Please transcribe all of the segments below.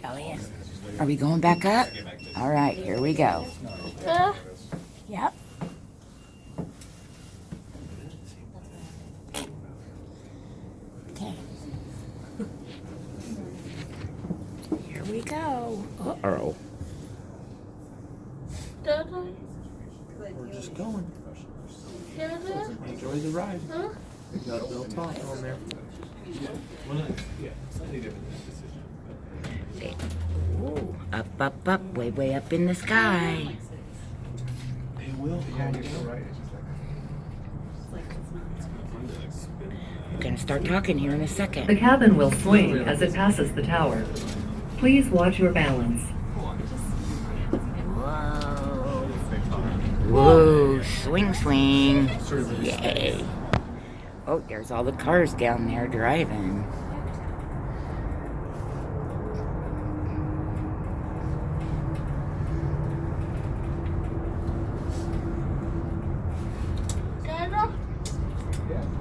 Elliott, are we going back up? All right, here we go. Yep. Okay. Here we go. Uh-oh. We're just going. Enjoy the ride. We got Bill Talk on there. Ooh, up, up, up, way, way up in the sky. They will calm down. We're gonna start talking here in a The second. cabin will swing as it passes the tower. Please watch your balance. Whoa, swing, swing. Yay. Oh, there's all the cars down there driving.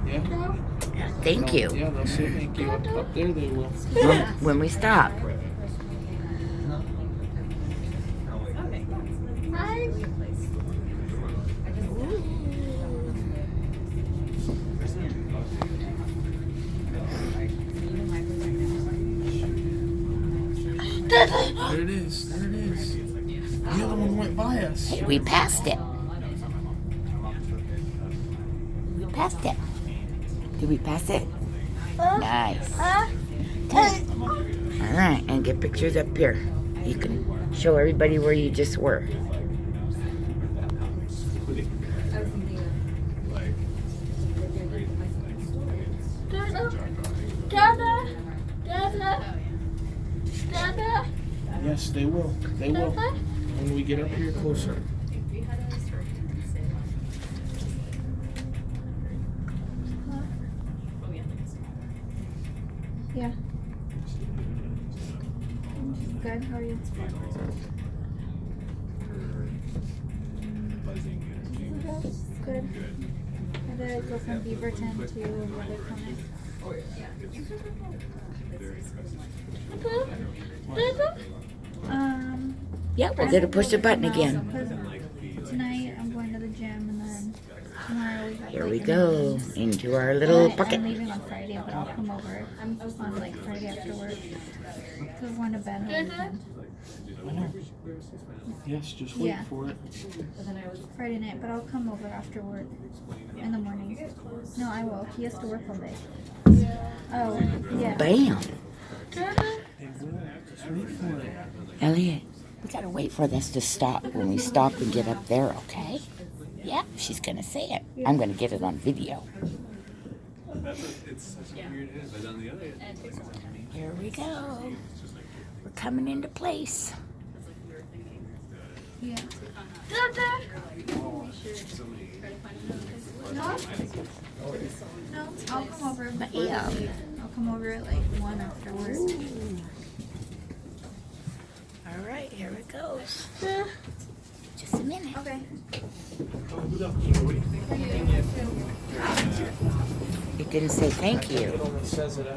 Yeah. Thank you. Yeah, they'll say thank you. Up there they will. When we stop. There it is. There it is. The other one went by us. Hey, we passed it. We passed it. Did we pass it? Nice. All right, and get pictures up here. You can show everybody where you just were. Yes, they will. They will. When we get up here closer. Yeah. Good. How are you? Good. I had to go from Beaverton to the other corner. Yeah, we're gonna push the button again. Tonight I'm going to the gym, and then tomorrow we have Here like we an go event. into our little I'm bucket. leaving on Friday, but I'll come over on like Friday after work. Cause we're going to bed on the weekend. I know. Yes, just wait Yeah. for it. Friday night, but I'll come over after work in the morning. No, I will. He has to work all day. Oh, yeah. Bam. They will. Just wait for it. Elliott, we gotta wait for this to stop. When we stop and get up there, okay? Yeah, she's gonna say it. I'm gonna get it on video. Here we go. We're coming into place. Yeah. No, I'll come over. Bam. I'll come over at like 1 after work. All right, here it goes. Just a minute. Okay. It didn't say thank you. It only says it